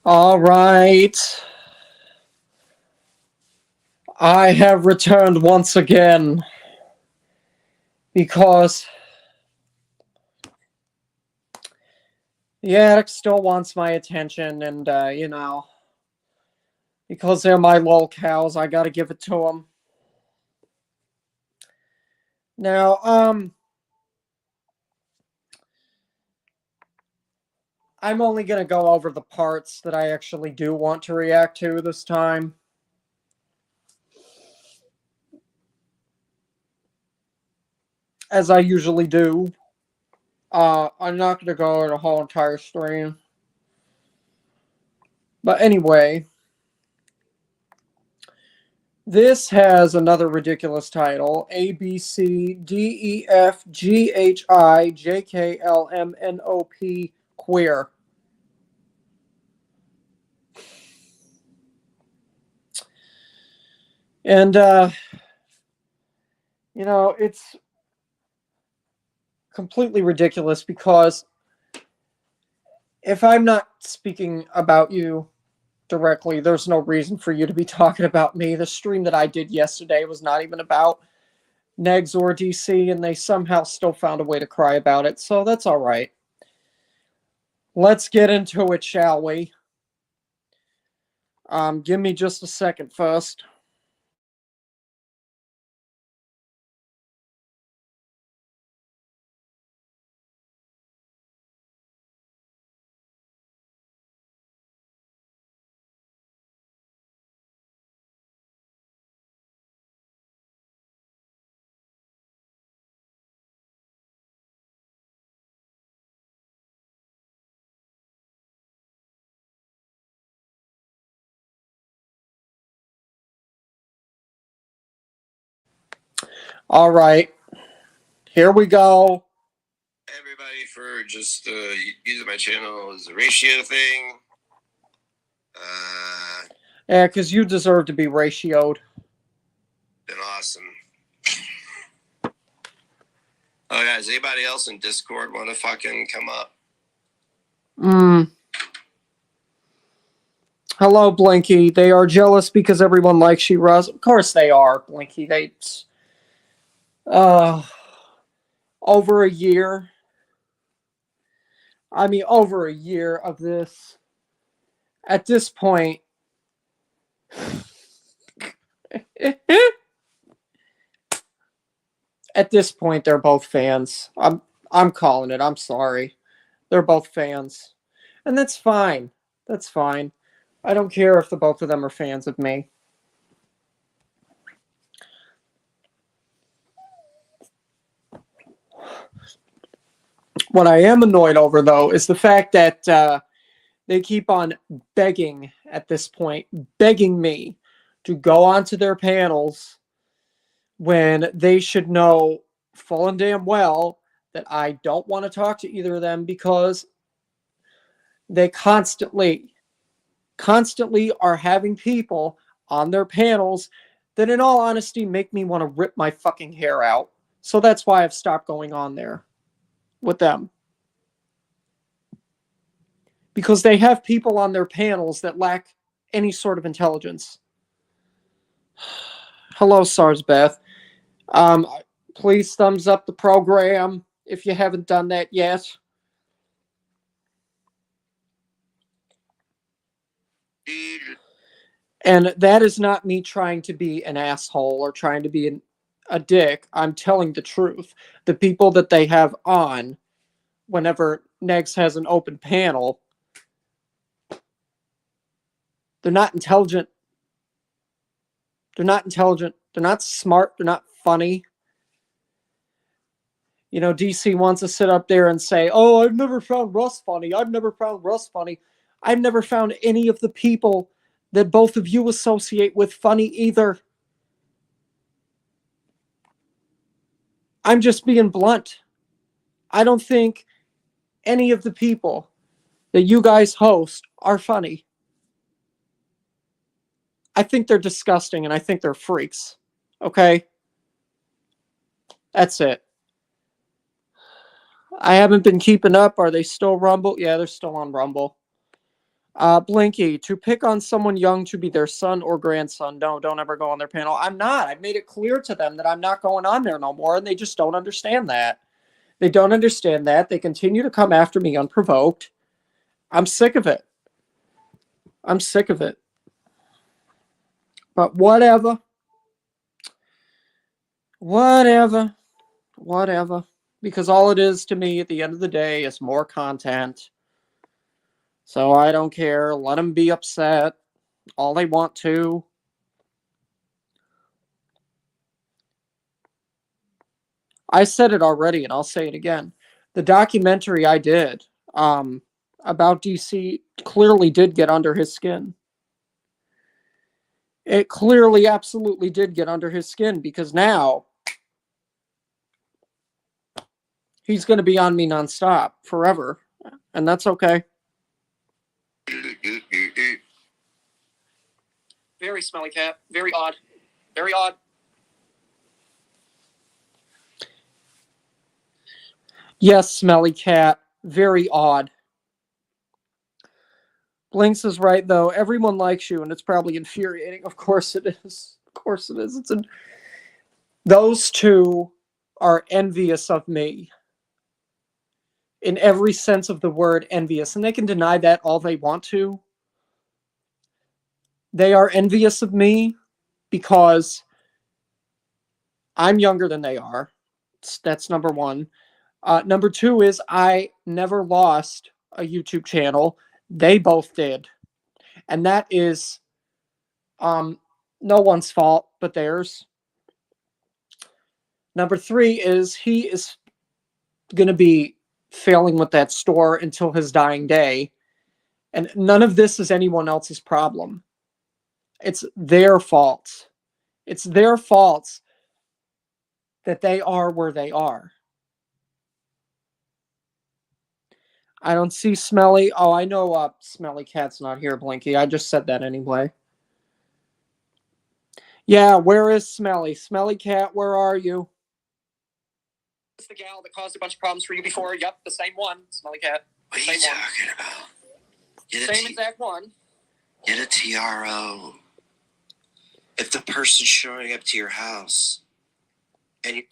All right. I have returned once again because the attic still wants my attention, and, because they're my lol cows, I gotta give it to them. Now, I'm only gonna go over the parts that I actually do want to react to this time. As I usually do. I'm not gonna go over the whole entire stream. But anyway, this has another ridiculous title: A B C D E F G H I J K L M N O P queer. And it's completely ridiculous because if I'm not speaking about you directly, there's no reason for you to be talking about me. The stream that I did yesterday was not even about NEGZ or DC, and they somehow still found a way to cry about it, so that's all right. Let's get into it, shall we? Give me just a second first. All right, here we go. Everybody for just using my channel as a ratio thing. Yeah, because you deserve to be ratioed. Been awesome. Oh, yeah, does anybody else in Discord want to fucking come up? Hello, Blinky. They are jealous because everyone likes you, Russ. Of course they are, Blinky. Over a year. I mean, over a year of this. At this point, they're both fans. I'm calling it. I'm sorry. They're both fans. And that's fine. That's fine. I don't care if the both of them are fans of me. What I am annoyed over, though, is the fact that they keep on begging at this point, begging me to go onto their panels when they should know full and damn well that I don't want to talk to either of them because they constantly are having people on their panels that, in all honesty, make me want to rip my fucking hair out. So that's why I've stopped going on there with them. Because they have people on their panels that lack any sort of intelligence. Hello, Sarsbeth. Please thumbs up the program if you haven't done that yet. And that is not me trying to be an asshole or trying to be a dick. I'm telling the truth. The people that they have on whenever NEGZ has an open panel, they're not intelligent. They're not intelligent. They're not smart. They're not funny. You know, DC wants to sit up there and say, oh, I've never found Russ funny. I've never found Russ funny. I've never found any of the people that both of you associate with funny either. I'm just being blunt. I don't think any of the people that you guys host are funny. I think they're disgusting and I think they're freaks. Okay? That's it. I haven't been keeping up. Are they still Rumble? Yeah, they're still on Rumble. Blinky, to pick on someone young to be their son or grandson. No, don't ever go on their panel. I'm not. I've made it clear to them that I'm not going on there no more, and they just don't understand that. They don't understand that. They continue to come after me unprovoked. I'm sick of it. I'm sick of it. But whatever. Whatever. Whatever. Because all it is to me at the end of the day is more content. So I don't care. Let them be upset all they want to. I said it already, and I'll say it again. The documentary I did about DC clearly did get under his skin. It clearly, absolutely did get under his skin, because now he's going to be on me nonstop forever, and that's okay. Very smelly cat. Very odd. Very odd. Yes, smelly cat. Very odd. Blinks is right, though. Everyone likes you, and it's probably infuriating. Of course it is. Of course it is. Those two are envious of me. In every sense of the word, envious. And they can deny that all they want to. They are envious of me because I'm younger than they are. That's number one. Number two is I never lost a YouTube channel. They both did. And that is no one's fault but theirs. Number three is he is going to be failing with that store until his dying day. And none of this is anyone else's problem. It's their fault. It's their fault that they are where they are. I don't see Smelly. Oh, I know Smelly Cat's not here, Blinky. I just said that anyway. Yeah, where is Smelly? Smelly Cat, where are you? It's the gal that caused a bunch of problems for you before. Yep, the same one. Smelly Cat. What are you talking about? Same exact one. Get a TRO. If the person's showing up to your house and you...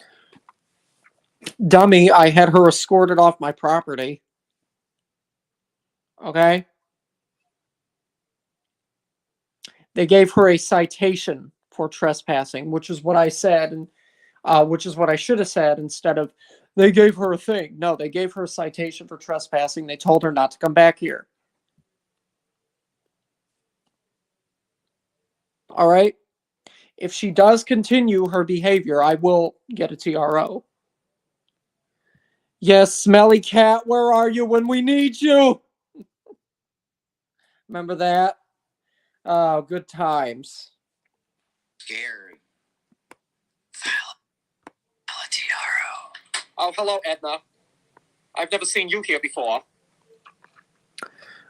Dummy, I had her escorted off my property. Okay? They gave her a citation for trespassing, which is what I said, and which is what I should have said instead of they gave her a thing. No, they gave her a citation for trespassing. They told her not to come back here. All right? If she does continue her behavior, I will get a TRO. Yes, Smelly Cat, where are you when we need you? Remember that? Oh, good times. Scared. File a TRO. Oh, hello, Edna. I've never seen you here before.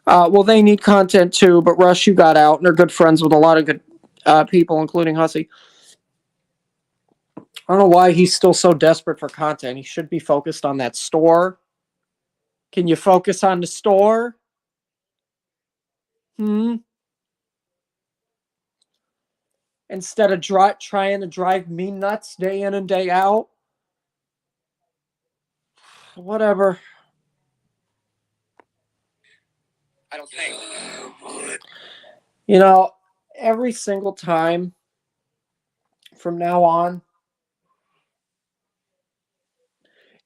Well, they need content too, but Rush, you got out, and they're good friends with a lot of good people, including Hussey. I don't know why he's still so desperate for content. He should be focused on that store. Can you focus on the store? Instead of trying to drive me nuts day in and day out. Whatever. I don't think. You know, every single time from now on,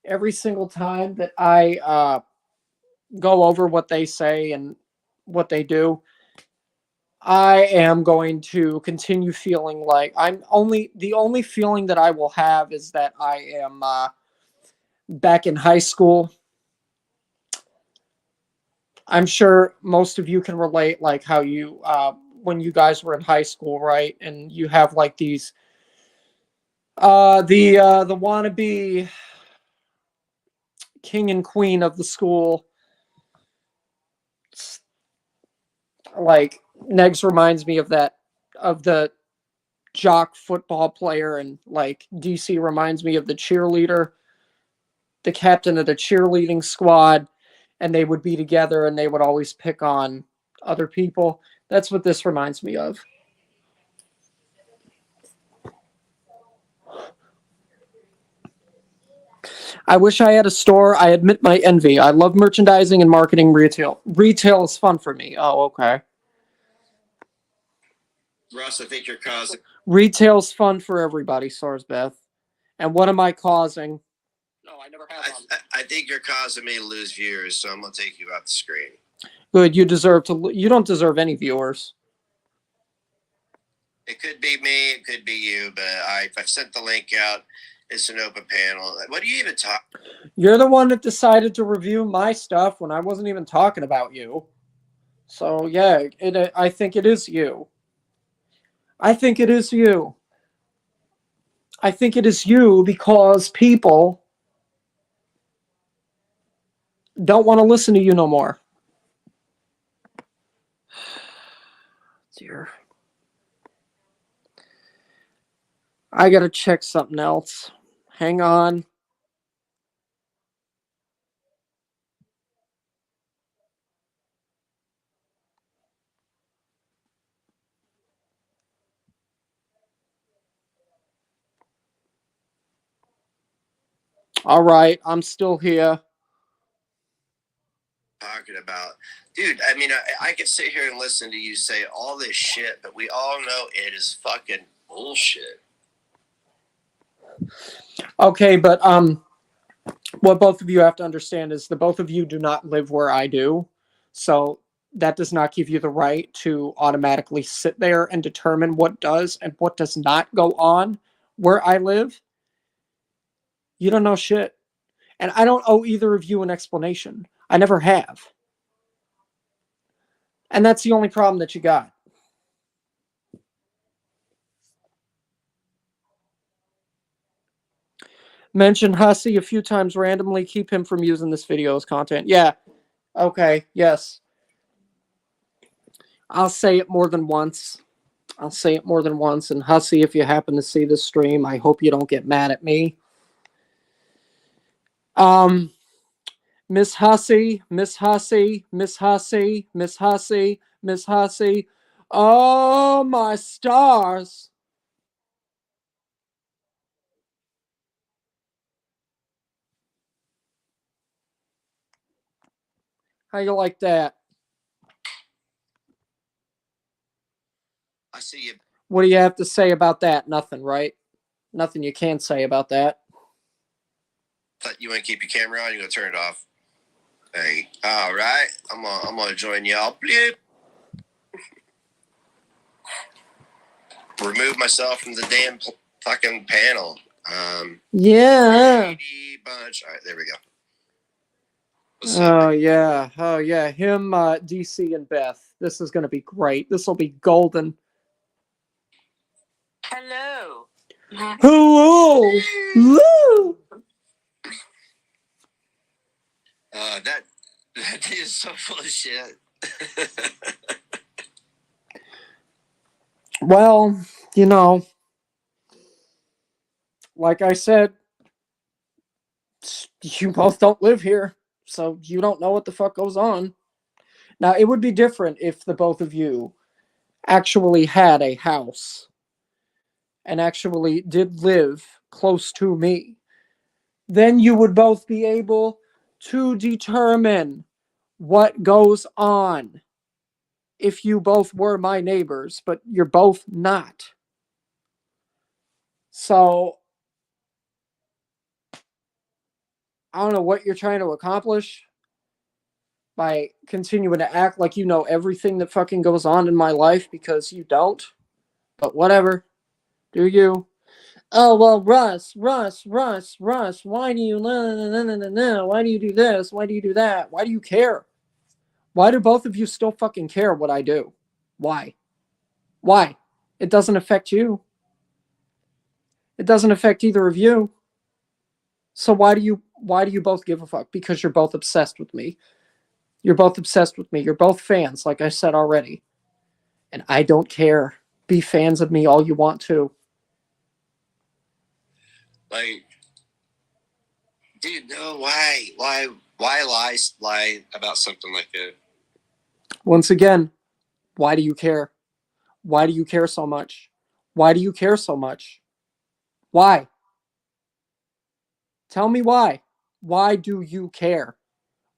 every single time that I go over what they say and what they do, I am going to continue feeling like the only feeling that I will have is that I am back in high school. I'm sure most of you can relate, like how you, when you guys were in high school, right? And you have like these, the wannabe king and queen of the school. Like Negs reminds me of that, of the jock football player, and like DC reminds me of the cheerleader, the captain of the cheerleading squad, and they would be together and they would always pick on other people. That's what this reminds me of. I wish I had a store. I admit my envy. I love merchandising and marketing retail. Retail is fun for me. Oh, okay. Russ, I think you're causing. Retail's fun for everybody, Sarsbeth. And what am I causing? No, I never have. I think you're causing me to lose viewers, so I'm gonna take you off the screen. Good. You deserve to. You don't deserve any viewers. It could be me. It could be you. But I've sent the link out. It's an open panel. What do you even talk? You're the one that decided to review my stuff when I wasn't even talking about you. So yeah, I think it is you. I think it is you. I think it is you because people don't want to listen to you no more. Dear. I gotta check something else. Hang on. All right, I'm still here. Talking about, dude. I mean, I could sit here and listen to you say all this shit, but we all know it is fucking bullshit. Okay, but what both of you have to understand is the both of you do not live where I do, so that does not give you the right to automatically sit there and determine what does and what does not go on where I live. You don't know shit. And I don't owe either of you an explanation. I never have. And that's the only problem that you got. Mention Hussey a few times randomly. Keep him from using this video as content. Yeah. Okay. Yes. I'll say it more than once. I'll say it more than once. And Hussey, if you happen to see this stream, I hope you don't get mad at me. Miss Hussey, Miss Hussey, Miss Hussey, Miss Hussey, Miss Hussey. Oh, my stars. How you like that? I see you. What do you have to say about that? Nothing, right? Nothing you can say about that. You want to keep your camera on? You gonna turn it off? Hey, all right. I'm gonna join y'all. Bleep. Remove myself from the damn fucking panel. Yeah. Bunch. All right, there we go. Oh yeah. Oh yeah. Him, DC, and Beth. This is gonna be great. This will be golden. Hello. Hello. Woo. That is so full of shit. Well, you know, like I said, you both don't live here, so you don't know what the fuck goes on. Now, it would be different if the both of you actually had a house and actually did live close to me. Then you would both be able to determine what goes on if you both were my neighbors, but you're both not. So, I don't know what you're trying to accomplish by continuing to act like you know everything that fucking goes on in my life because you don't. But whatever. Do you? Oh, well, Russ, why do you, why do you do this? Why do you do that? Why do you care? Why do both of you still fucking care what I do? Why? Why? It doesn't affect you. It doesn't affect either of you. So why do you both give a fuck? Because you're both obsessed with me. You're both obsessed with me. You're both fans, like I said already. And I don't care. Be fans of me all you want to. Like, dude, no, why lie about something like that? Once again, Why do you care? Why do you care so much? Why do you care so much? Why? Tell me why. Why do you care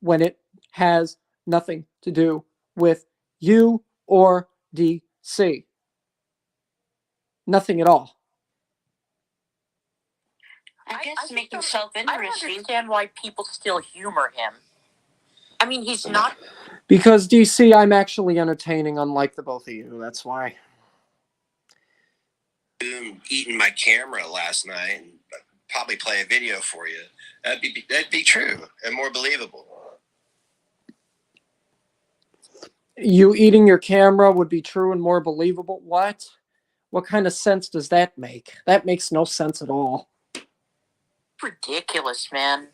when it has nothing to do with you or DC? Nothing at all. I guess to make himself interesting. I understand why people still humor him. I mean, he's not. Because DC, I'm actually entertaining, unlike the both of you. That's why. Eating my camera last night and probably play a video for you. That'd be true and more believable. You eating your camera would be true and more believable. What? What kind of sense does that make? That makes no sense at all. Ridiculous, man.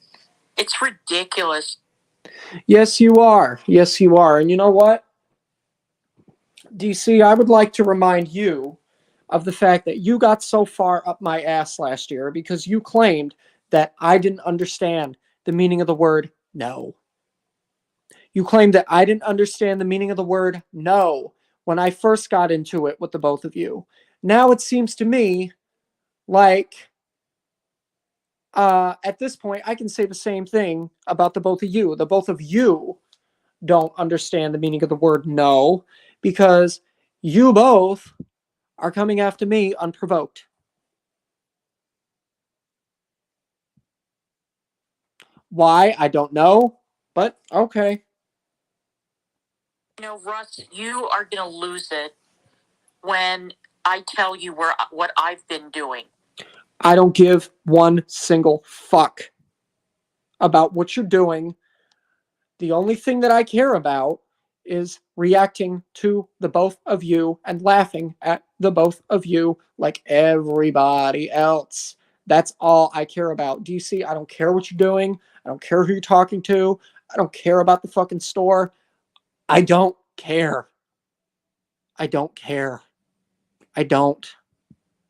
It's ridiculous. Yes, you are. Yes, you are. And you know what? DC, I would like to remind you of the fact that you got so far up my ass last year because you claimed that I didn't understand the meaning of the word no. You claimed that I didn't understand the meaning of the word no when I first got into it with the both of you. Now it seems to me like at this point I can say the same thing about the both of you. The both of you don't understand the meaning of the word no because you both are coming after me unprovoked. Why? I don't know, but okay. You know, Russ, you are going to lose it when I tell you what I've been doing. I don't give one single fuck about what you're doing. The only thing that I care about is reacting to the both of you and laughing at the both of you like everybody else. That's all I care about. DC, I don't care what you're doing. I don't care who you're talking to. I don't care about the fucking store. I don't care. I don't care. I don't.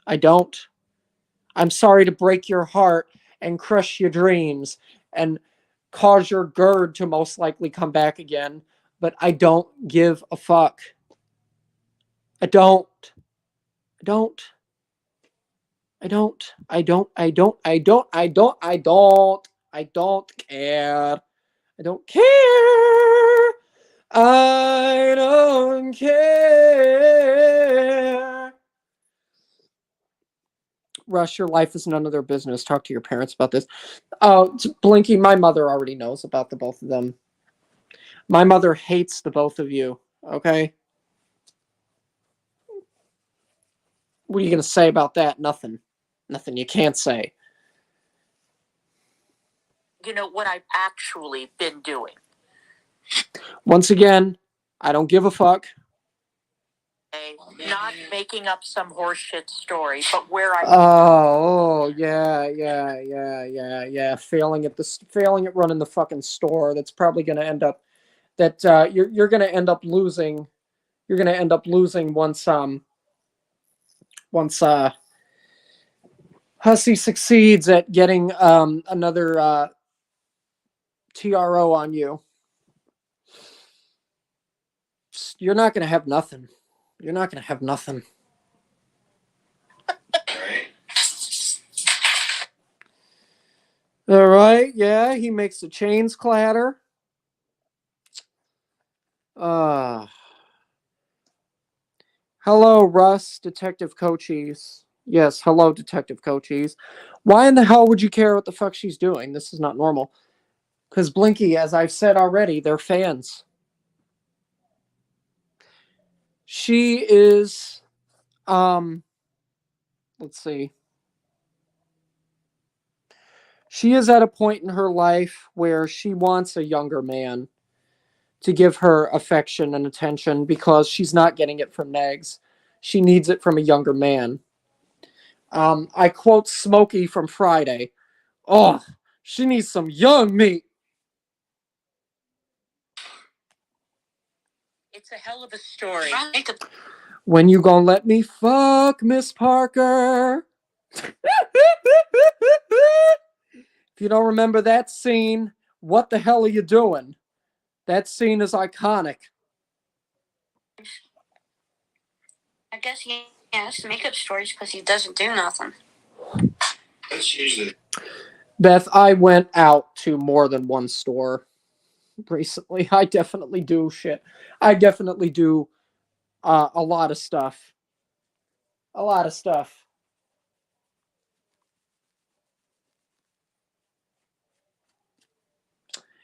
I don't. I'm sorry to break your heart and crush your dreams and cause your GERD to most likely come back again, but I don't give a fuck. I don't. I don't. I don't. I don't. I don't. I don't. I don't. I don't. I don't care. I don't care. I don't care. Rush, your life is none of their business. Talk to your parents about this. Oh, Blinky, my mother already knows about the both of them. My mother hates the both of you, okay? What are you going to say about that? Nothing. Nothing you can't say. You know what I've actually been doing. Once again, I don't give a fuck. Not making up some horseshit story, but where I yeah. Failing at running the fucking store. That's probably going to end up that you're going to end up losing. You're going to end up losing once Hussey succeeds at getting another TRO on you. You're not going to have nothing. You're not going to have nothing. All right, yeah, he makes the chains clatter. Hello, Russ, Detective Cochise. Yes, hello, Detective Cochise. Why in the hell would you care what the fuck she's doing? This is not normal. Because Blinky, as I've said already, they're fans. She is, let's see. She is at a point in her life where she wants a younger man to give her affection and attention because she's not getting it from Negs. She needs it from a younger man. I quote Smokey from Friday. Oh, she needs some young meat. It's a hell of a story. When you gonna let me fuck Miss Parker? If you don't remember that scene, what the hell are you doing? That scene is iconic. I guess he has to make up stories because he doesn't do nothing. That's usually. Beth, I went out to more than one store recently. I definitely do shit. I definitely do a lot of stuff. A lot of stuff.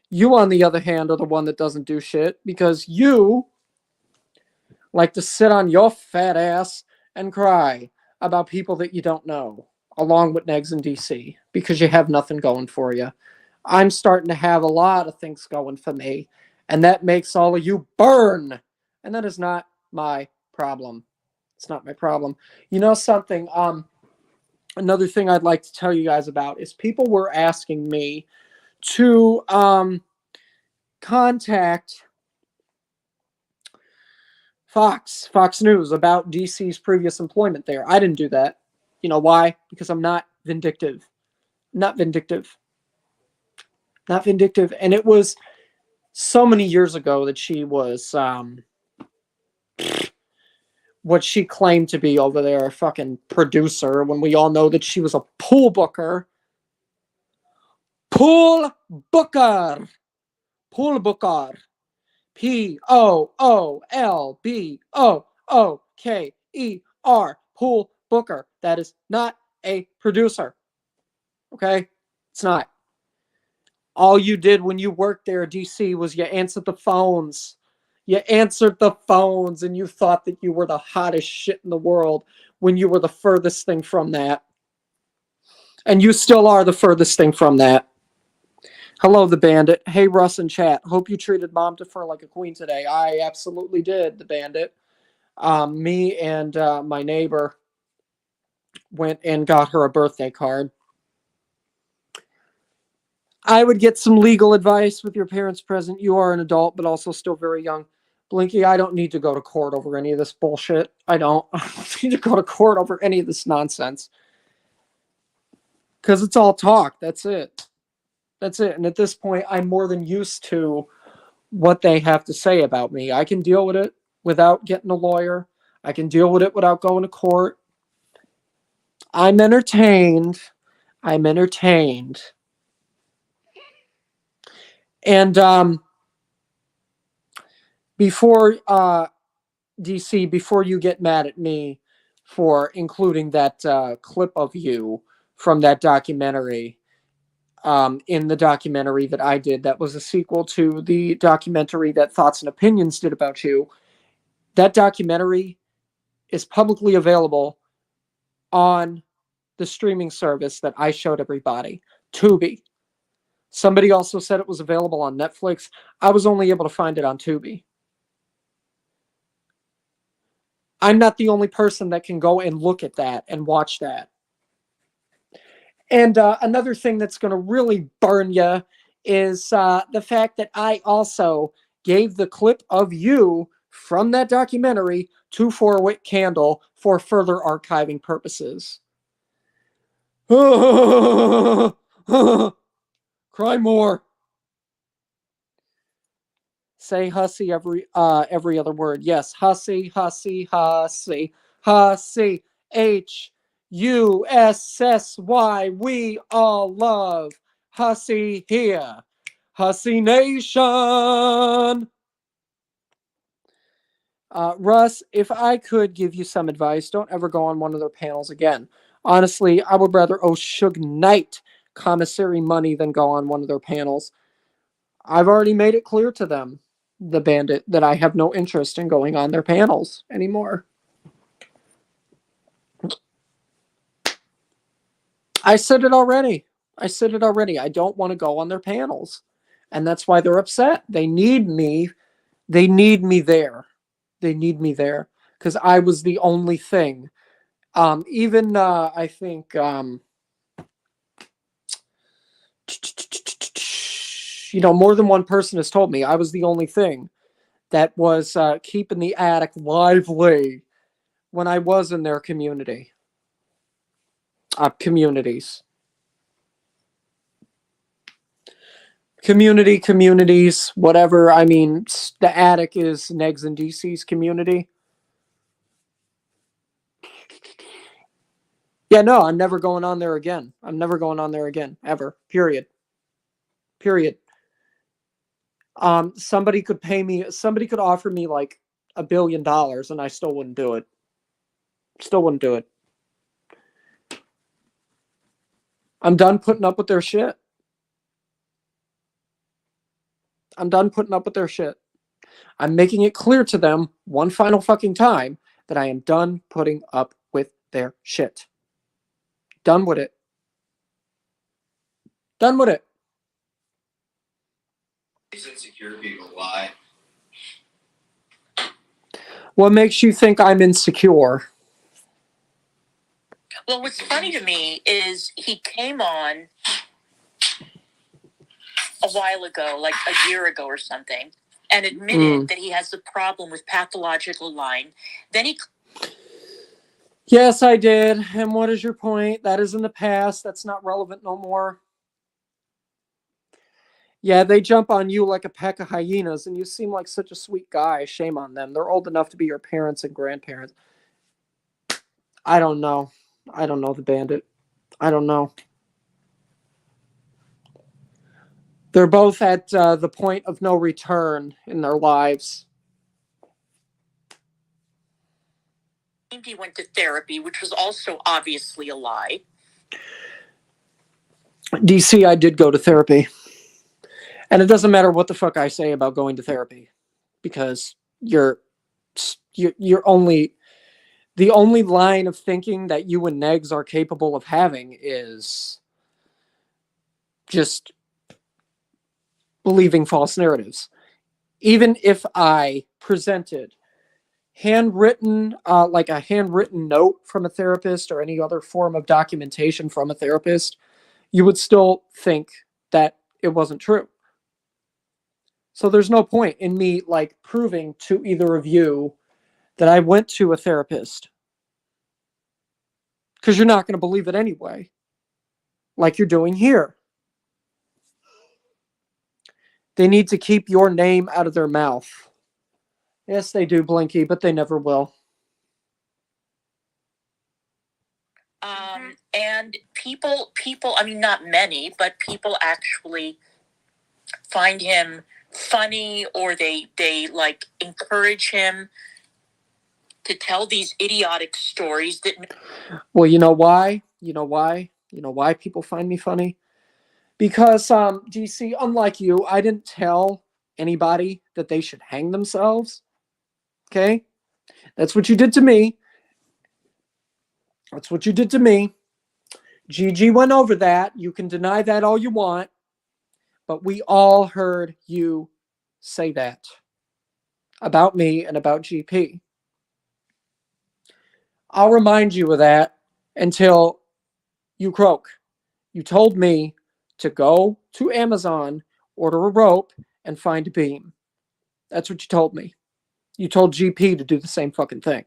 You, on the other hand, are the one that doesn't do shit because you like to sit on your fat ass and cry about people that you don't know, along with Negs in DC, because you have nothing going for you. I'm starting to have a lot of things going for me, and that makes all of you burn. And that is not my problem. It's not my problem. You know something? Another thing I'd like to tell you guys about is people were asking me to contact Fox News about DC's previous employment there. I didn't do that. You know why? Because I'm not vindictive. Not vindictive. Not vindictive. And it was so many years ago that she was what she claimed to be over there, a fucking producer, when we all know that she was a pool booker. Pool booker. Pool booker. Poolbooker. Pool booker. That is not a producer. Okay? It's not. All you did when you worked there, DC, was you answered the phones. You answered the phones and you thought that you were the hottest shit in the world when you were the furthest thing from that. And you still are the furthest thing from that. Hello, the Bandit. Hey, Russ in chat. Hope you treated Mom to Fur like a queen today. I absolutely did, the Bandit. Me and my neighbor went and got her a birthday card. I would get some legal advice with your parents present. You are an adult, but also still very young. Blinky, I don't need to go to court over any of this bullshit. I don't need to go to court over any of this nonsense. Because it's all talk. That's it. That's it. And at this point, I'm more than used to what they have to say about me. I can deal with it without getting a lawyer. I can deal with it without going to court. I'm entertained. I'm entertained. And before DC, before you get mad at me for including that clip of you from that documentary, in the documentary that I did, that was a sequel to the documentary that Thoughts and Opinions did about you. That documentary is publicly available on the streaming service that I showed everybody, Tubi. Somebody also said it was available on Netflix. I was only able to find it on Tubi. I'm not the only person that can go and look at that and watch that. And another thing that's going to really burn you is the fact that I also gave the clip of you from that documentary to Four-Wick Candle for further archiving purposes. Cry more. Say hussy every other word. Yes, hussy, hussy, hussy, hussy. Hussy. We all love hussy here. Hussy Nation. Russ, if I could give you some advice, don't ever go on one of their panels again. Honestly, I would rather owe Suge Knight commissary money than go on one of their panels. I've already made it clear to them, the Bandit, that I have no interest in going on their panels anymore. I said it already. I don't want to go on their panels. And that's why they're upset. They need me. They need me there. They need me there. Because I was the only thing. Even, I think, more than one person has told me I was the only thing that was keeping the attic lively when I was in their communities. Communities, whatever. I mean, the attic is Negs and DC's community. Yeah, no, I'm never going on there again. I'm never going on there again, ever. Period. Period. Somebody could pay me, somebody could offer me like $1 billion and I still wouldn't do it. Still wouldn't do it. I'm done putting up with their shit. I'm done putting up with their shit. I'm making it clear to them one final fucking time that I am done putting up with their shit. Done with it. Done with it. These insecure people lie. What makes you think I'm insecure? Well, what's funny to me is he came on a while ago, like a year ago or something, and admitted that he has a problem with pathological lying. Then he... Yes, I did. And what is your point? That is in the past. That's not relevant no more. Yeah, they jump on you like a pack of hyenas, and you seem like such a sweet guy. Shame on them. They're old enough to be your parents and grandparents. I don't know. I don't know the bandit. I don't know. They're both at the point of no return in their lives. He went to therapy, which was also obviously a lie. DC, I did go to therapy. And it doesn't matter what the fuck I say about going to therapy. Because you're only... The only line of thinking that you and Negs are capable of having is just believing false narratives. Even if I presented handwritten, like a handwritten note from a therapist or any other form of documentation from a therapist, you would still think that it wasn't true. So there's no point in me like proving to either of you that I went to a therapist. Because you're not going to believe it anyway. Like you're doing here. They need to keep your name out of their mouth. Yes, they do, Blinky, but they never will. And people, I mean, not many, but people actually find him funny, or they like encourage him to tell these idiotic stories that... Well, you know why? You know why? You know why people find me funny? Because, DC, unlike you, I didn't tell anybody that they should hang themselves. Okay? That's what you did to me. That's what you did to me. Gigi went over that. You can deny that all you want. But we all heard you say that about me and about GP. I'll remind you of that until you croak. You told me to go to Amazon, order a rope, and find a beam. That's what you told me. You told GP to do the same fucking thing.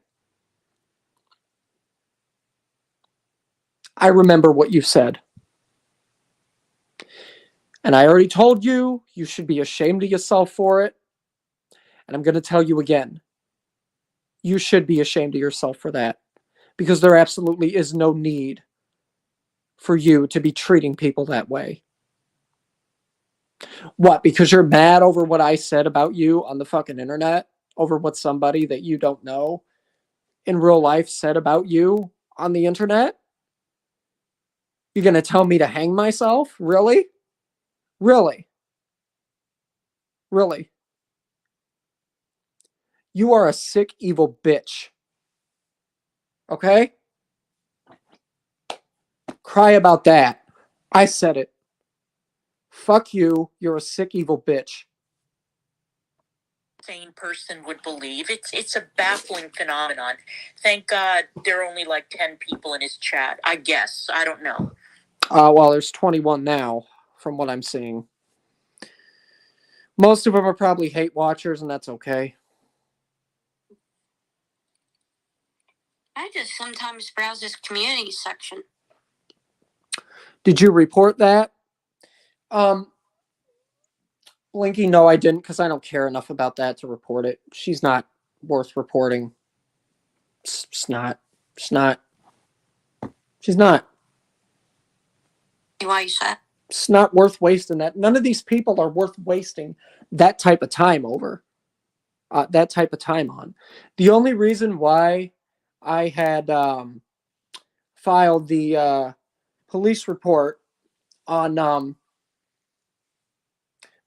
I remember what you said. And I already told you, you should be ashamed of yourself for it. And I'm going to tell you again. You should be ashamed of yourself for that. Because there absolutely is no need for you to be treating people that way. What? Because you're mad over what I said about you on the fucking internet? Over what somebody that you don't know in real life said about you on the internet? You're going to tell me to hang myself? Really? Really? Really? You are a sick, evil bitch. Okay? Cry about that. I said it. Fuck you. You're a sick, evil bitch. Sane person would believe. It's a baffling phenomenon. Thank God there are only like 10 people in his chat. I guess. I don't know. Well, there's 21 now, from what I'm seeing. Most of them are probably hate watchers, and that's okay. I just sometimes browse this community section. Did you report that? Blinky, no, I didn't, because I don't care enough about that to report it. She's not worth reporting. It's not. She's not. Why you said? It's not worth wasting that. None of these people are worth wasting that type of time over. That type of time on. The only reason why I had filed the police report on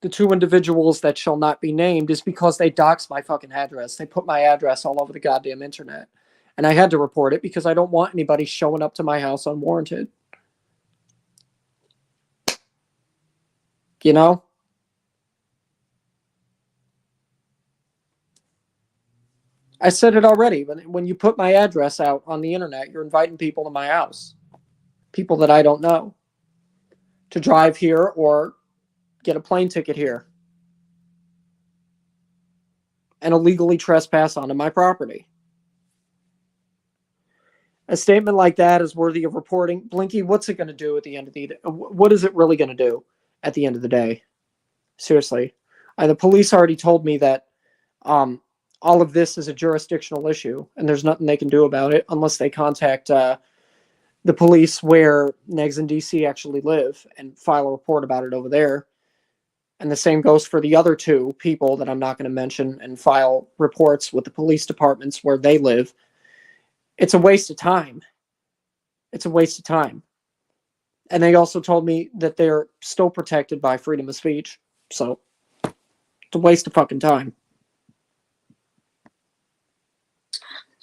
the two individuals that shall not be named is because they doxed my fucking address. They put my address all over the goddamn internet. And I had to report it because I don't want anybody showing up to my house unwarranted. You know? I said it already. When you put my address out on the internet, you're inviting people to my house. People that I don't know. To drive here or get a plane ticket here. And illegally trespass onto my property. A statement like that is worthy of reporting. Blinky, what's it going to do at the end of the day? What is it really going to do at the end of the day? Seriously. The police already told me that all of this is a jurisdictional issue, and there's nothing they can do about it unless they contact the police where NEGZ and DC actually live and file a report about it over there. And the same goes for the other two people that I'm not going to mention and file reports with the police departments where they live. It's a waste of time. It's a waste of time. And they also told me that they're still protected by freedom of speech. So it's a waste of fucking time.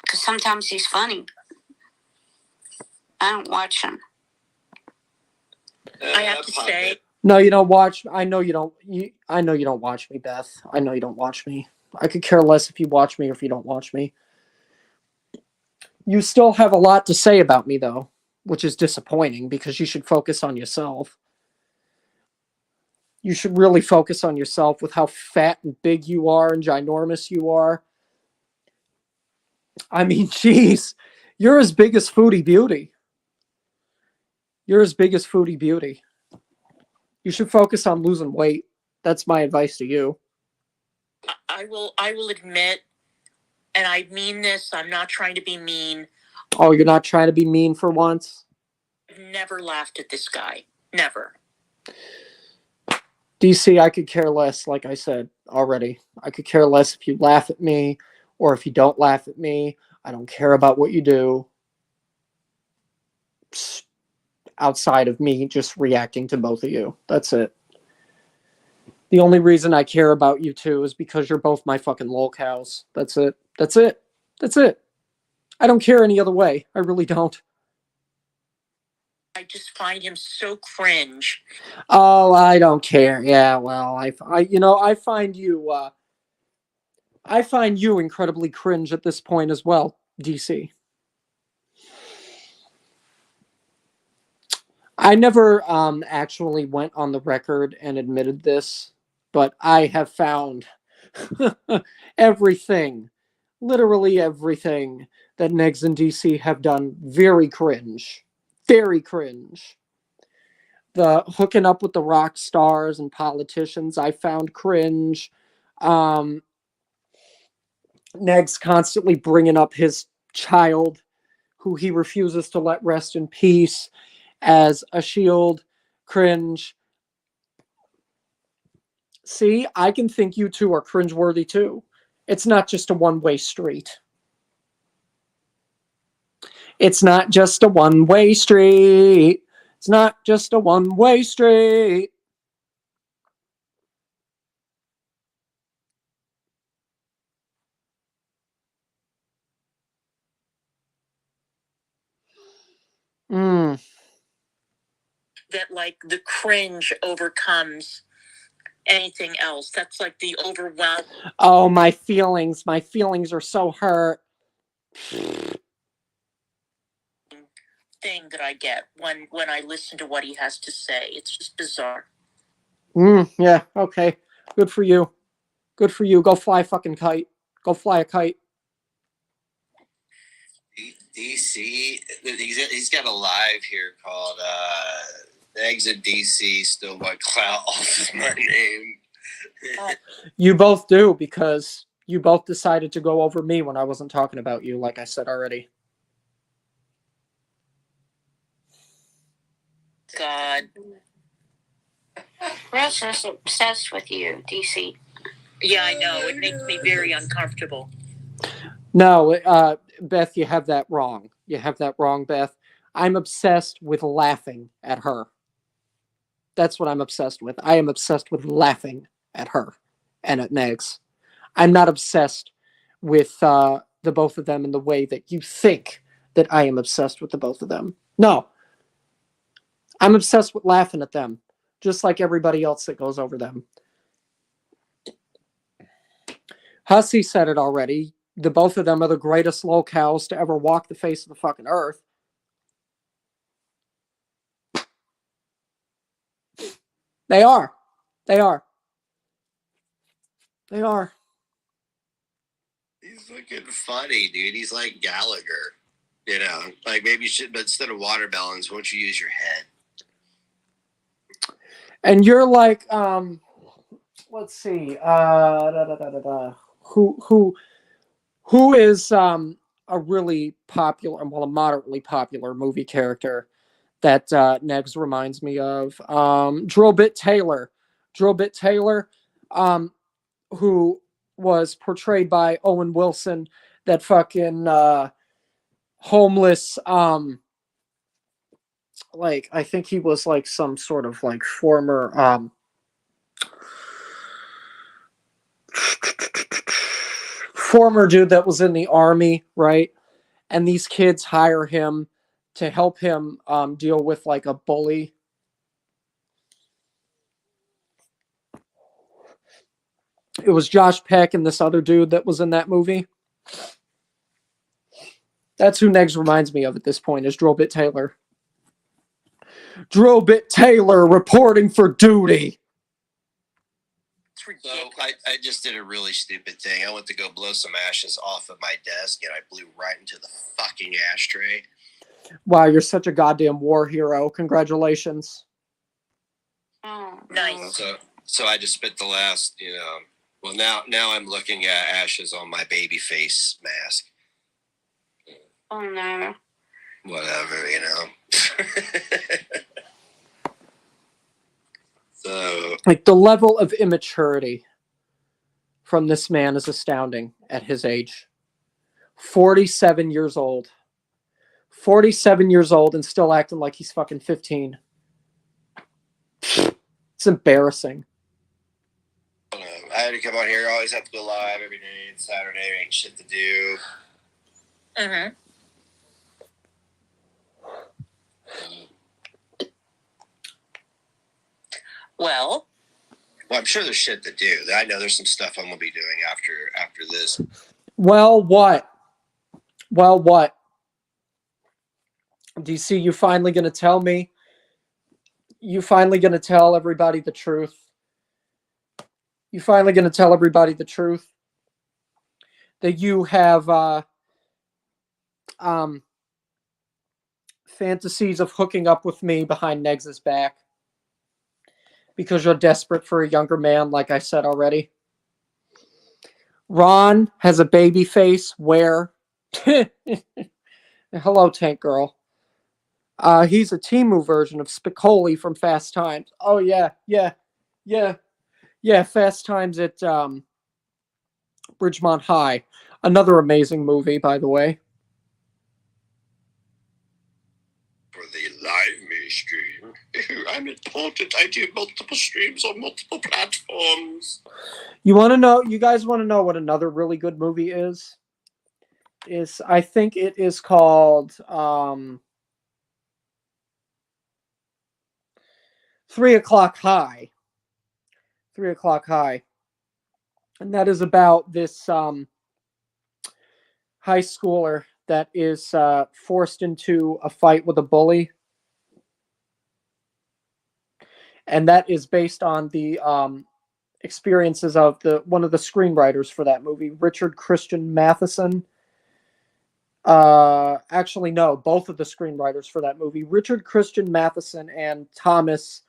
Because sometimes he's funny. I don't watch him. I have to say, No, you don't watch. I know you don't. I know you don't watch me, Beth. I know you don't watch me. I could care less if you watch me or if you don't watch me. You still have a lot to say about me, though, which is disappointing because you should focus on yourself. You should really focus on yourself with how fat and big you are and ginormous you are. I mean, geez, you're as big as Foodie Beauty. You're as big as Foodie Beauty. You should focus on losing weight. That's my advice to you. I will admit, and I mean this, I'm not trying to be mean. Oh, you're not trying to be mean for once? I've never laughed at this guy. Never. DC, I could care less, like I said already. I could care less if you laugh at me or if you don't laugh at me. I don't care about what you do. Outside of me just reacting to both of you. That's it. The only reason I care about you two is because you're both my fucking lol cows. That's it. That's it. That's it. I don't care any other way. I really don't. I just find him so cringe. Oh, I don't care. Yeah, well, I find you incredibly cringe at this point as well, DC. I never actually went on the record and admitted this, but I have found everything, literally everything that NEGZ and DC have done very cringe. Very cringe. The hooking up with the rock stars and politicians, I found cringe. NEGZ constantly bringing up his child, who he refuses to let rest in peace, as a shield. Cringe. See, I can think you two are cringeworthy too. It's not just a one-way street. It's not just a one-way street. It's not just a one-way street. That like the cringe overcomes anything else. That's like the overwhelm. Oh, my feelings. My feelings are so hurt. Thing that I get when I listen to what he has to say. It's just bizarre. Yeah, okay. Good for you. Good for you. Go fly a fucking kite. Go fly a kite. DC, he's got a live here called NEGZ DC still my clout off of my name. You both do, because you both decided to go over me when I wasn't talking about you, like I said already. God. Sprouse is obsessed with you, DC. Yeah, I know. It makes me very uncomfortable. No, Beth, you have that wrong. You have that wrong, Beth. I'm obsessed with laughing at her. That's what I'm obsessed with. I am obsessed with laughing at her and at Negs. I'm not obsessed with the both of them in the way that you think that I am obsessed with the both of them. No. I'm obsessed with laughing at them, just like everybody else that goes over them. Hussey said it already. The both of them are the greatest locals to ever walk the face of the fucking earth. They are. They are. They are. He's looking funny, dude. He's like Gallagher. You know, like maybe you should, but instead of watermelons, won't you use your head? And you're like, let's see, who is a really popular, well, a moderately popular movie character that Negs reminds me of? Drillbit Taylor. Drillbit Taylor, who was portrayed by Owen Wilson, that fucking homeless, like, I think he was like some sort of like former former dude that was in the army, right? And these kids hire him to help him deal with like a bully. It was Josh Peck and this other dude that was in that movie. That's who Negs reminds me of at this point, is Drillbit Taylor. Drillbit Taylor reporting for duty. So I just did a really stupid thing. I went to go blow some ashes off of my desk, and I blew right into the fucking ashtray. Wow, you're such a goddamn war hero. Congratulations. Oh, Nice. So I just spent the last, well, now I'm looking at ashes on my baby face mask. Oh no. Whatever, So Like, the level of immaturity from this man is astounding at his age. 47 years old. 47 years old and still acting like he's fucking 15. It's embarrassing. I had to come on here. I always have to go live every day. It's Saturday. Ain't shit to do. Mm-hmm. Well, I'm sure there's shit to do. I know there's some stuff I'm gonna be doing after this. Well, what? Well, what? DC, you finally going to tell me? You finally going to tell everybody the truth? You finally going to tell everybody the truth? That you have fantasies of hooking up with me behind Negs's back? Because you're desperate for a younger man, like I said already. Ron has a baby face where... Hello, Tank Girl. He's a Timu version of Spicoli from Fast Times. Oh, yeah. Fast Times at Bridgemont High. Another amazing movie, by the way. For the live me stream, I'm important. I do multiple streams on multiple platforms. You want to know? You guys want to know what another really good movie is? I think it is called 3 O'Clock High. 3 O'Clock High. And that is about this high schooler that is forced into a fight with a bully. And that is based on the experiences of one of the screenwriters for that movie, Richard Christian Matheson. Actually, no, both of the screenwriters for that movie, Richard Christian Matheson and Thomas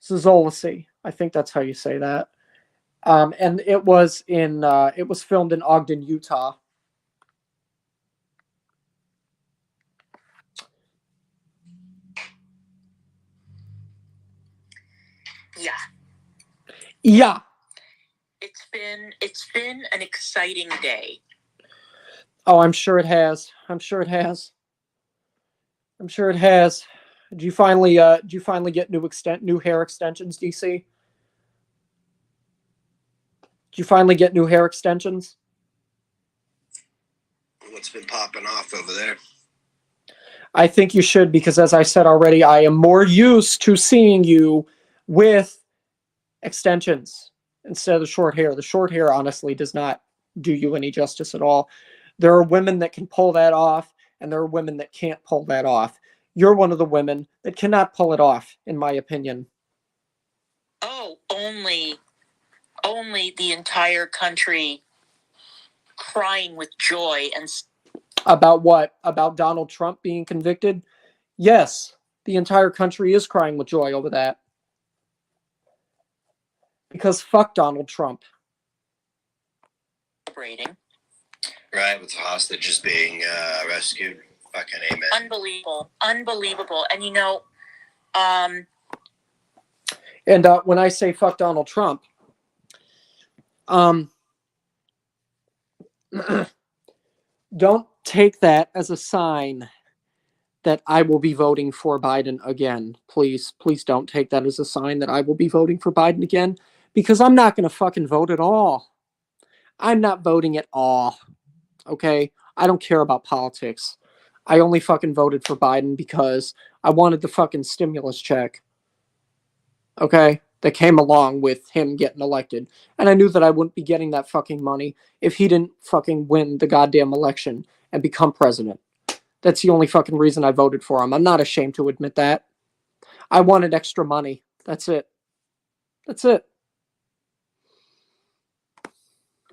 Szolosy. I think that's how you say that. And it was filmed in Ogden, Utah. Yeah. It's been an exciting day. Oh, I'm sure it has. I'm sure it has. I'm sure it has. Did you finally get new hair extensions, DC? Did you finally get new hair extensions? What's been popping off over there? I think you should, because as I said already, I am more used to seeing you with extensions instead of the short hair. The short hair honestly does not do you any justice at all. There are women that can pull that off, and there are women that can't pull that off. You're one of the women that cannot pull it off, in my opinion. Oh, only the entire country crying with joy and About what? About Donald Trump being convicted? Yes, the entire country is crying with joy over that. Because fuck Donald Trump. celebrating. Right, with the hostages being rescued. Fucking amen. Unbelievable. And And when I say fuck Donald Trump, don't take that as a sign that I will be voting for Biden again. Please don't take that as a sign that I will be voting for Biden again, because I'm not going to fucking vote at all. I'm not voting at all. Okay? I don't care about politics. I only fucking voted for Biden because I wanted the fucking stimulus check. Okay? That came along with him getting elected. And I knew that I wouldn't be getting that fucking money if he didn't fucking win the goddamn election and become president. That's the only fucking reason I voted for him. I'm not ashamed to admit that. I wanted extra money. That's it. That's it.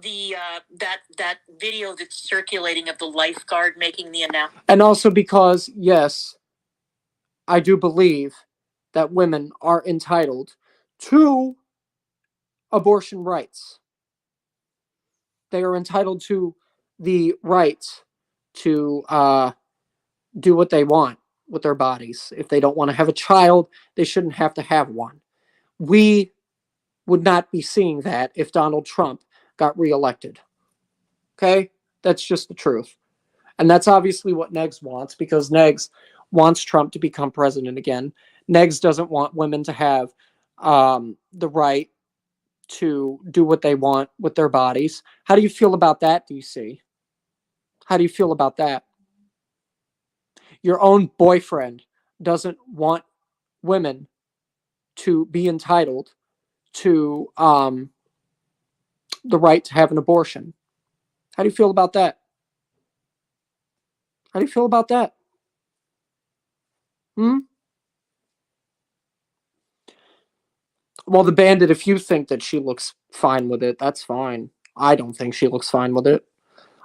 the that video that's circulating of the lifeguard making the announcement. And also because, yes, I do believe that women are entitled to abortion rights. They are entitled to the right to do what they want with their bodies. If they don't want to have a child, they shouldn't have to have one. We would not be seeing that if Donald Trump got reelected. Okay? That's just the truth. And that's obviously what NEGZ wants, because NEGZ wants Trump to become president again. NEGZ doesn't want women to have the right to do what they want with their bodies. How do you feel about that, DC? How do you feel about that? Your own boyfriend doesn't want women to be entitled to the right to have an abortion. How do you feel about that? How do you feel about that? Well, the Bandit, if you think that she looks fine with it, that's fine. I don't think she looks fine with it.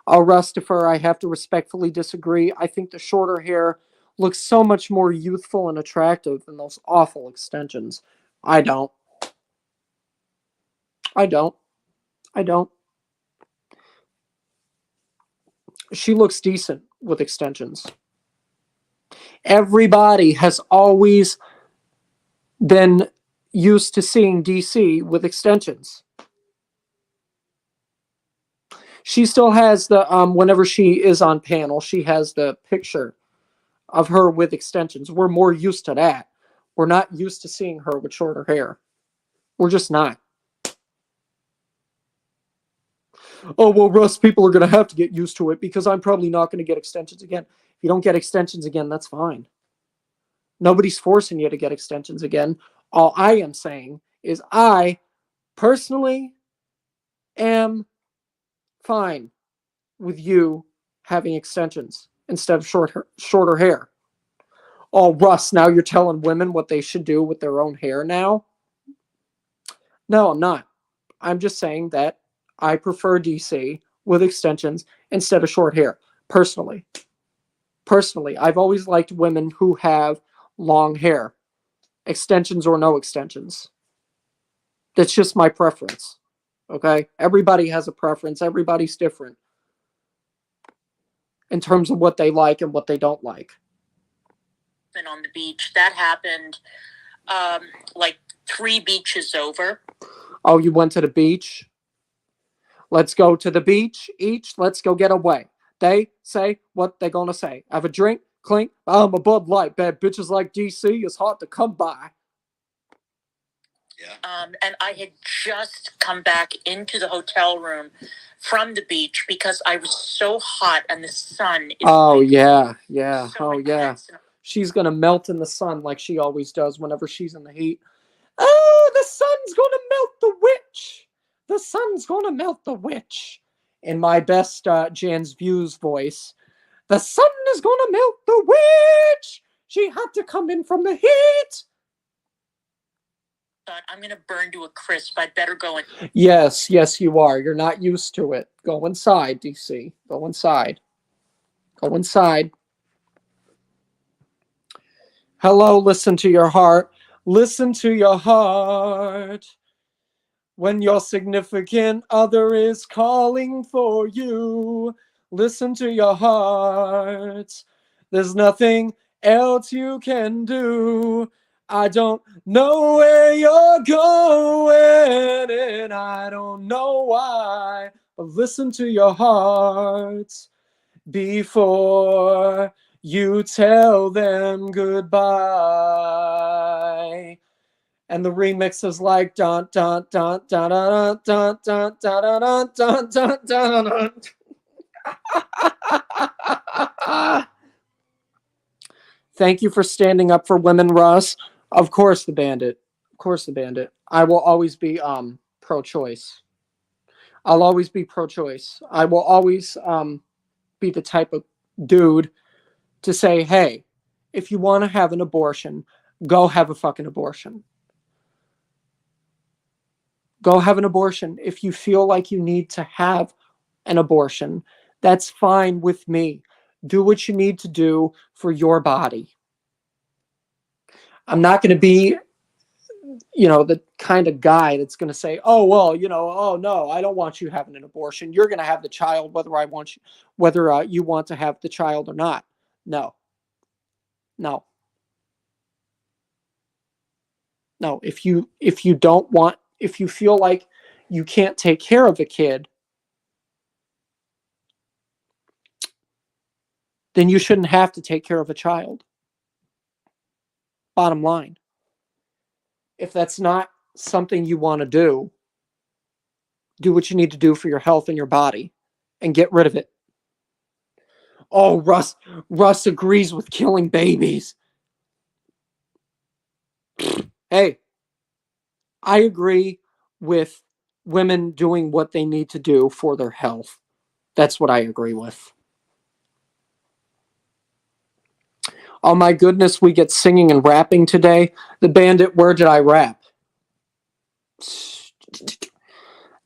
Rustifer, I have to respectfully disagree. I think the shorter hair looks so much more youthful and attractive than those awful extensions. I don't. She looks decent with extensions. Everybody has always been used to seeing DC with extensions. She still has the, whenever she is on panel, she has the picture of her with extensions. We're more used to that. We're not used to seeing her with shorter hair. We're just not. Oh, well, Russ, people are going to have to get used to it because I'm probably not going to get extensions again. If you don't get extensions again, that's fine. Nobody's forcing you to get extensions again. All I am saying is I personally am fine with you having extensions instead of shorter hair. Oh, Russ, now you're telling women what they should do with their own hair now? No, I'm not. I'm just saying that I prefer DC with extensions instead of short hair, personally. Personally, I've always liked women who have long hair, extensions or no extensions. That's just my preference. Okay? Everybody has a preference. Everybody's different in terms of what they like and what they don't like. On the beach, that happened like 3 beaches over. Oh, you went to the beach? Let's go to the beach. Let's go get away. They say what they're gonna say. Have a drink, clink. I'm a Bud Light. Bad bitches like DC is hard to come by. Yeah. And I had just come back into the hotel room from the beach because I was so hot and the sun is Oh like yeah. so Oh yeah. intense. She's gonna melt in the sun like she always does whenever she's in the heat. Oh, the sun's gonna melt the witch. The sun's gonna melt the witch. In my best Jan's Views voice, the sun is gonna melt the witch. She had to come in from the heat. I'm gonna burn to a crisp. I better go in. Yes, you are. You're not used to it. Go inside, DC. Go inside. Go inside. Hello, listen to your heart. Listen to your heart. When your significant other is calling for you, listen to your heart. There's nothing else you can do. I don't know where you're going, and I don't know why. But listen to your heart before you tell them goodbye. And the remix is like dun dun dun dun dun dun dun dun dun dun dun dun dun. Thank you for standing up for women, Russ. Of course, the bandit. Of course, the bandit. I will always be pro-choice. I'll always be pro-choice. I will always be the type of dude to say, hey, if you want to have an abortion, go have a fucking abortion. Go have an abortion. If you feel like you need to have an abortion, that's fine with me. Do what you need to do for your body. I'm not going to be, the kind of guy that's going to say, oh, well, oh, no, I don't want you having an abortion. You're going to have the child whether you want to have the child or not. No. If you feel like you can't take care of a kid, then you shouldn't have to take care of a child. Bottom line. If that's not something you want to do what you need to do for your health and your body and get rid of it. Oh, Russ agrees with killing babies. Hey, I agree with women doing what they need to do for their health. That's what I agree with. Oh my goodness, we get singing and rapping today. The bandit, where did I rap?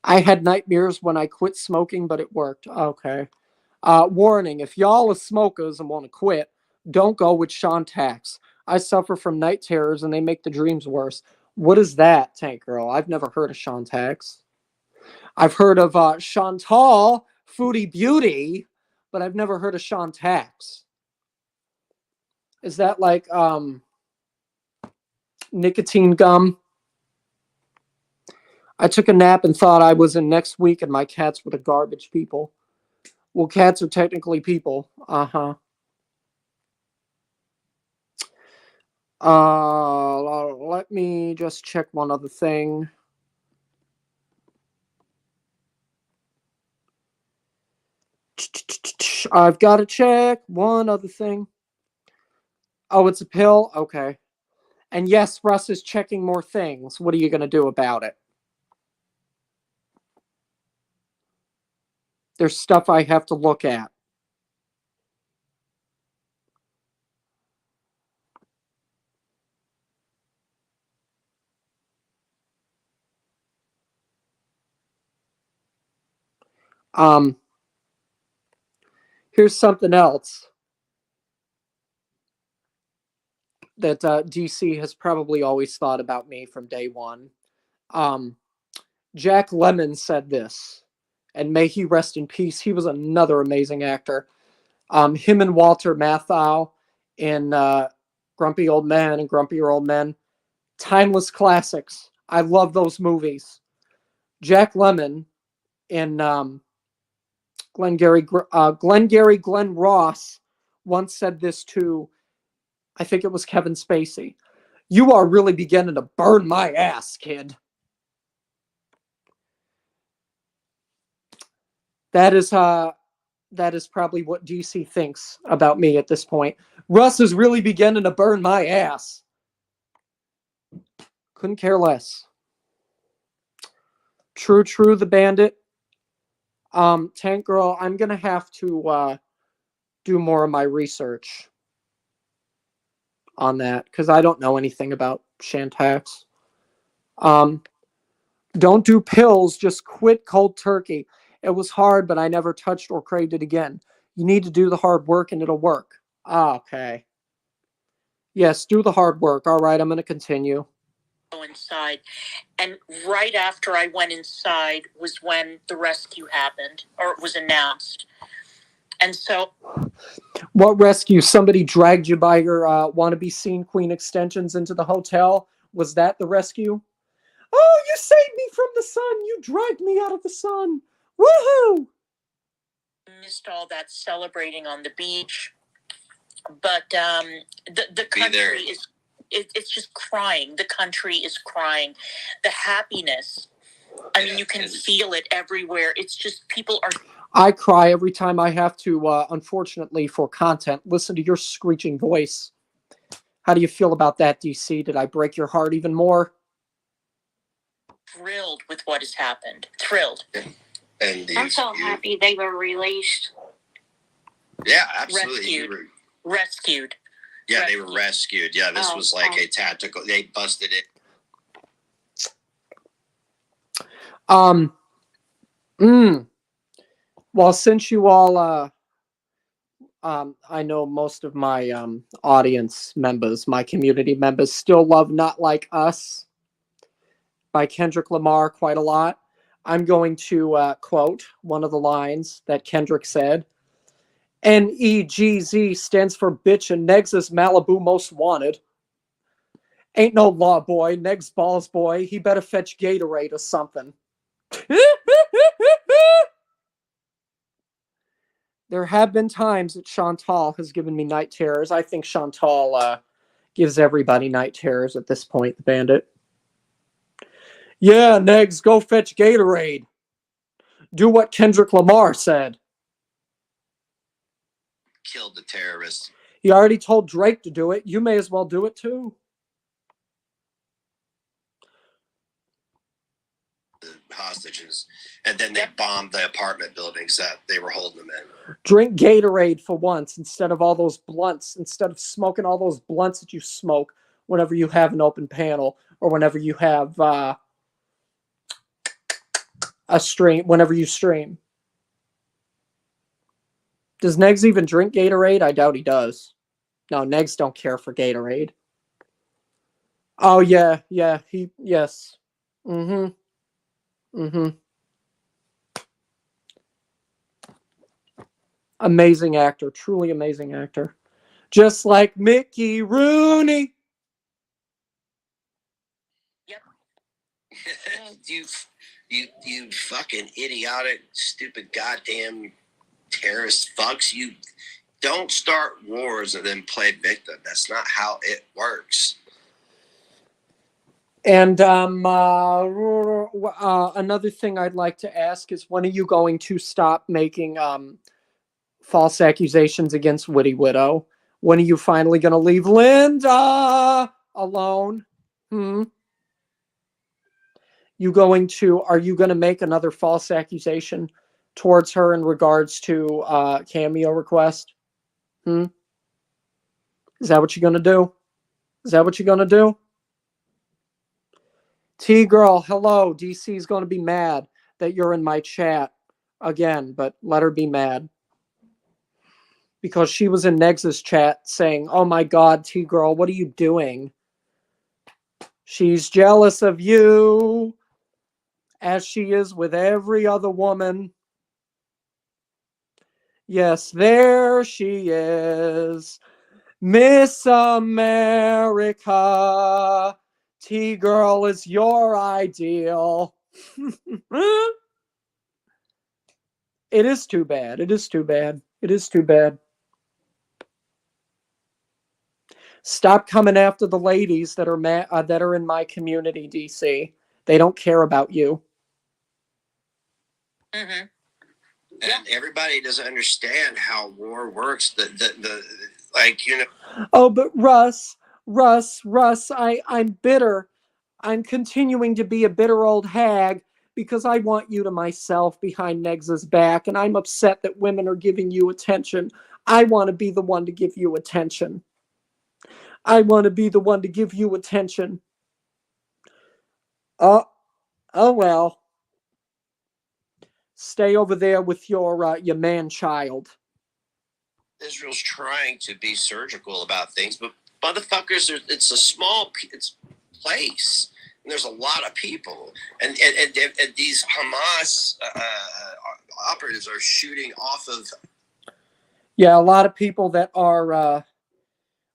I had nightmares when I quit smoking, but it worked. Okay. Warning, if y'all are smokers and want to quit, don't go with Sean Tax. I suffer from night terrors and they make the dreams worse. What is that, Tank Girl? I've never heard of Sean Tax. I've heard of Chantal, Foodie Beauty, but I've never heard of Sean Tax. Is that like nicotine gum? I took a nap and thought I was in next week and my cats were the garbage people. Well, cats are technically people. Uh-huh. Let me just check one other thing. I've got to check one other thing. Oh, it's a pill? Okay. And yes, Russ is checking more things. What are you going to do about it? There's stuff I have to look at. Here's something else that DC has probably always thought about me from day one. Jack Lemmon said this, and may he rest in peace. He was another amazing actor. Him and Walter Matthau in Grumpy Old Men and Grumpier Old Men. Timeless classics. I love those movies. Jack Lemmon and Glenn Ross once said this to, I think it was Kevin Spacey. You are really beginning to burn my ass, kid. That is probably what DC thinks about me at this point. Russ is really beginning to burn my ass. Couldn't care less. True, the bandit. Tank Girl, I'm gonna have to do more of my research on that because I don't know anything about Shantax. Don't do pills, just quit cold turkey. It was hard, but I never touched or craved it again. You need to do the hard work and it'll work. Okay. Yes, do the hard work. All right, I'm going to continue. Inside, and right after I went inside was when the rescue happened, or it was announced. And so, what rescue? Somebody dragged you by your wannabe scene queen extensions into the hotel? Was that the rescue? Oh, you saved me from the sun. You dragged me out of the sun. Woohoo! Missed all that celebrating on the beach, but the country is. It's just crying. The country is crying. The happiness. I mean, you can feel it everywhere. It's just people are. I cry every time I have to, unfortunately, for content, listen to your screeching voice. How do you feel about that, DC? Did I break your heart even more? Thrilled with what has happened. Thrilled. And I'm so happy they were released. Yeah, absolutely. Rescued. Yeah, they were rescued. Yeah, this was like a tactical. They busted it. Well, since you all, I know most of my audience members, my community members, still love "Not Like Us" by Kendrick Lamar quite a lot. I'm going to quote one of the lines that Kendrick said. NEGZ stands for bitch and Negs is Malibu most wanted. Ain't no law boy, Negs balls boy. He better fetch Gatorade or something. There have been times that Chantal has given me night terrors. I think Chantal gives everybody night terrors at this point, the bandit. Yeah, Negs, go fetch Gatorade. Do what Kendrick Lamar said. Killed the terrorists. He already told Drake to do it. You may as well do it too. The hostages, and then they bombed the apartment buildings that they were holding them in. Drink Gatorade for once instead of all those blunts, instead of smoking all those blunts that you smoke whenever you have an open panel or whenever you have a stream, whenever you stream. Does Negs even drink Gatorade? I doubt he does. No, Negs don't care for Gatorade. Oh, yeah, yes. Amazing actor, truly amazing actor. Just like Mickey Rooney. Yep. you fucking idiotic, stupid, goddamn terrorist fucks. You don't start wars and then play victim. That's not how it works. And another thing I'd like to ask is, when are you going to stop making false accusations against Witty Widow? When are you finally going to leave Linda alone? Are you going to make another false accusation towards her in regards to cameo request? Is that what you're going to do? Is that what you're going to do? T-Girl, hello. DC is going to be mad that you're in my chat again, but let her be mad. Because she was in Negz's chat saying, oh my God, T-Girl, what are you doing? She's jealous of you, as she is with every other woman. Yes, there she is. Miss America. T-Girl is your ideal. It is too bad. It is too bad. It is too bad. Stop coming after the ladies that are that are in my community, DC. They don't care about you. Mm-hmm. And everybody doesn't understand how war works. The like, you know. Oh, but Russ, I'm bitter. I'm continuing to be a bitter old hag because I want you to myself behind NEGZ's back, and I'm upset that women are giving you attention. I want to be the one to give you attention. I want to be the one to give you attention. Oh well. Stay over there with your man-child. Israel's trying to be surgical about things, but motherfuckers, it's a small place, and there's a lot of people, and these Hamas operatives are shooting off of. Yeah, a lot of people that are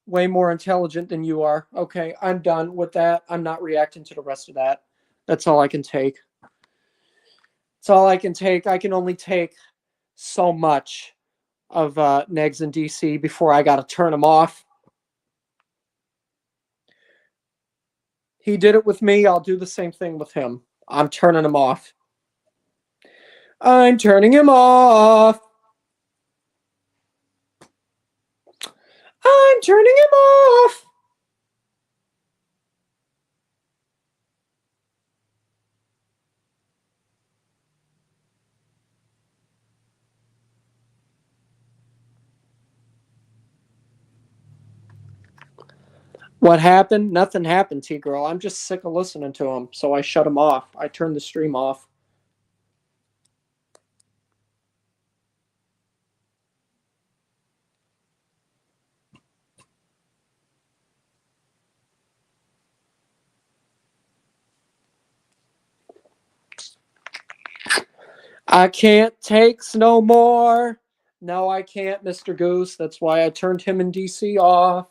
way more intelligent than you are. Okay, I'm done with that. I'm not reacting to the rest of that. That's all I can take. That's all I can take. I can only take so much of NEGZ and DC before I got to turn him off. He did it with me. I'll do the same thing with him. I'm turning him off. I'm turning him off. I'm turning him off. What happened? Nothing happened, T-Girl. I'm just sick of listening to him, so I shut him off. I turned the stream off. I can't takes no more. No, I can't, Mr. Goose. That's why I turned him and DC off.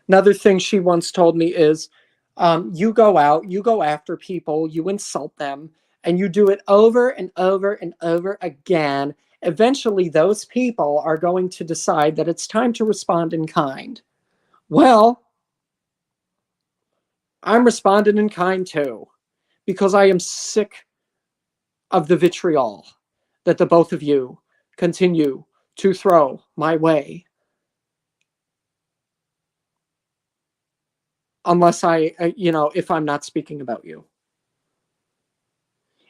Another thing she once told me is, you go out, you go after people, you insult them, and you do it over and over and over again. Eventually, those people are going to decide that it's time to respond in kind. Well, I'm responding in kind too, because I am sick of the vitriol that the both of you continue to throw my way. Unless if I'm not speaking about you.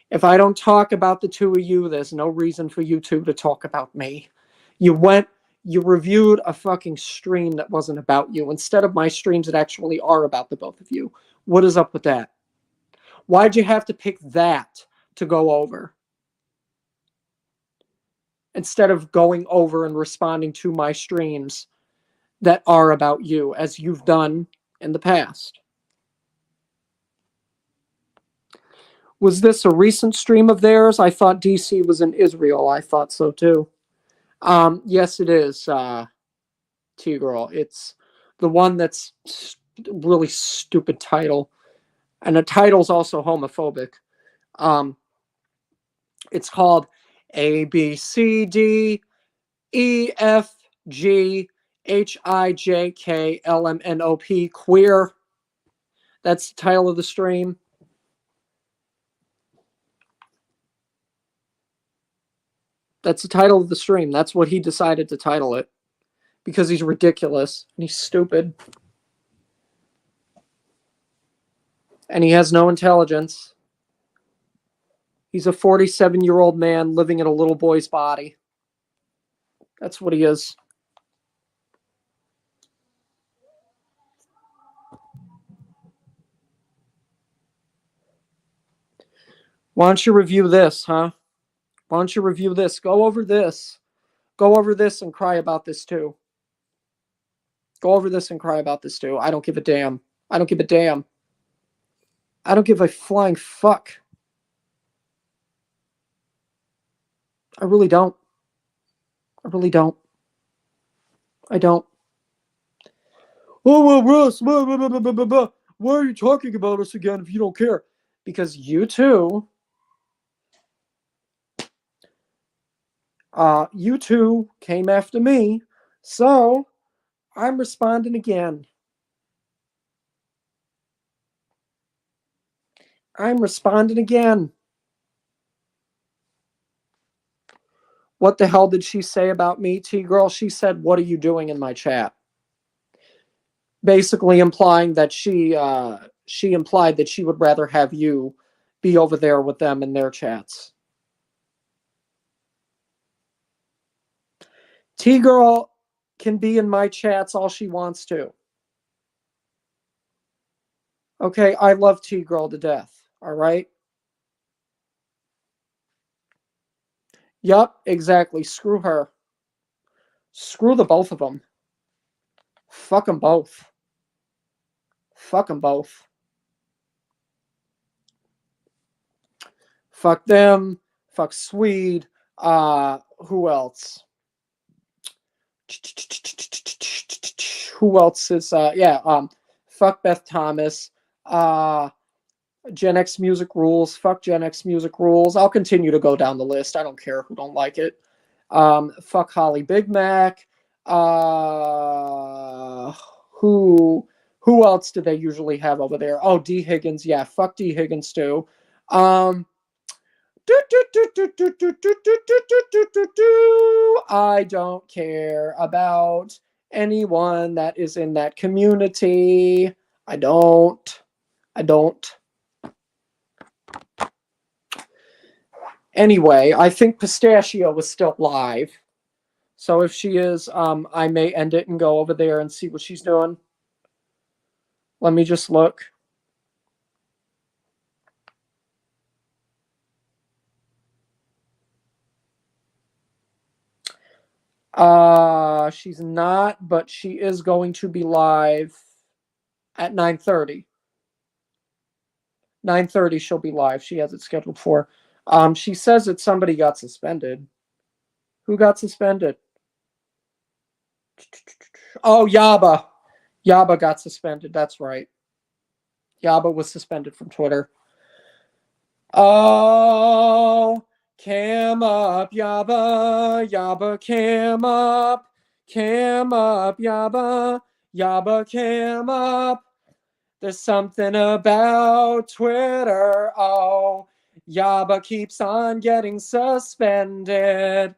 If I don't talk about the two of you, there's no reason for you two to talk about me. You reviewed a fucking stream that wasn't about you instead of my streams that actually are about the both of you. What is up with that? Why'd you have to pick that to go over? Instead of going over and responding to my streams that are about you, as you've done in the past. Was this a recent stream of theirs? I thought DC was in Israel. I thought so too. Yes, it is, T-Girl. It's the one that's really stupid title. And the title's also homophobic. It's called A, B, C, D, E, F, G, H, I, J, K, L, M, N, O, P, queer. That's the title of the stream. That's the title of the stream. That's what he decided to title it. Because he's ridiculous. And he's stupid. And he has no intelligence. He's a 47-year-old man living in a little boy's body. That's what he is. Why don't you review this, huh? Why don't you review this? Go over this. Go over this and cry about this too. Go over this and cry about this too. I don't give a damn. I don't give a damn. I don't give a flying fuck. I really don't. I really don't. I don't. Oh, well, Russ, why are you talking about us again if you don't care? Because you two came after me, so I'm responding again. I'm responding again. What the hell did she say about me, T-Girl? She said, "What are you doing in my chat?" Basically implying that she implied that she would rather have you be over there with them in their chats. T-Girl can be in my chats all she wants to. Okay, I love T-Girl to death, all right? Yup, exactly. Screw her. Screw the both of them. Fuck them both. Fuck them both. Fuck them. Fuck Swede. Who else? Who else is fuck Beth Thomas. Gen X Music Rules. Fuck Gen X Music Rules. I'll continue to go down the list. I don't care who don't like it. Fuck Holly Big Mac. Who else do they usually have over there? Oh, D Higgins. Yeah, fuck D Higgins too. I don't care about anyone that is in that community. I don't. Anyway, I think Pistachio was still live. So if she is, I may end it and go over there and see what she's doing. Let me just look. She's not, but she is going to be live at 9:30. 9:30 she'll be live. She has it scheduled for. She says that somebody got suspended. Who got suspended? Oh, Yaba. Yaba got suspended. That's right. Yaba was suspended from Twitter. Oh, cam up, Yaba. Yaba, cam up. Cam up, Yaba. Yaba, cam up. There's something about Twitter. Oh, Yaba keeps on getting suspended.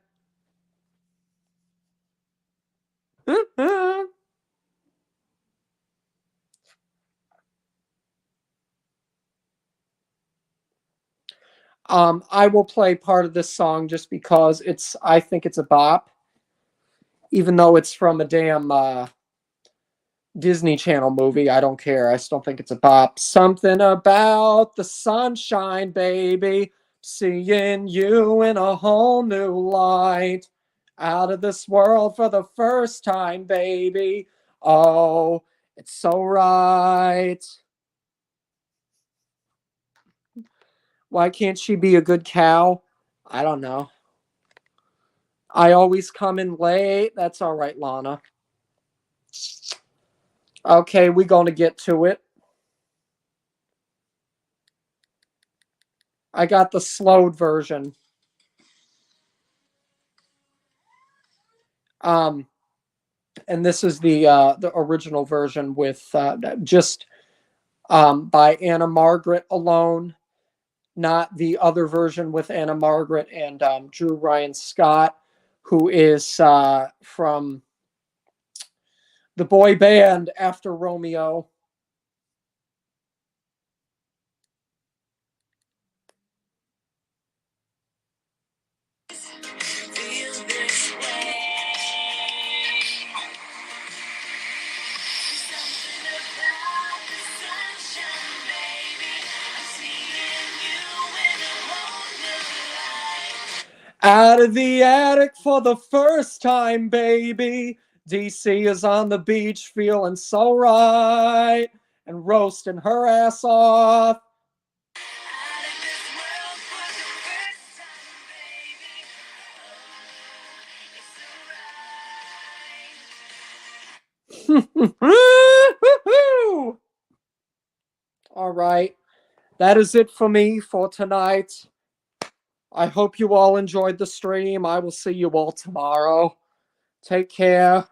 I will play part of this song just because I think it's a bop, even though it's from a damn Disney Channel movie. I don't care. I still think it's a bop. Something about the sunshine, baby. Seeing you in a whole new light. Out of this world for the first time, baby. Oh, it's so right. Why can't she be a good cow? I don't know. I always come in late. That's all right, Lana. Okay, we're going to get to it. I got the slowed version. And this is the original version with just by Anna Margaret alone, not the other version with Anna Margaret and Drew Ryan Scott, who is from the boy band After Romeo. Out of the attic for the first time, baby. DC is on the beach feeling so right and roasting her ass off. All right. That is it for me for tonight. I hope you all enjoyed the stream. I will see you all tomorrow. Take care.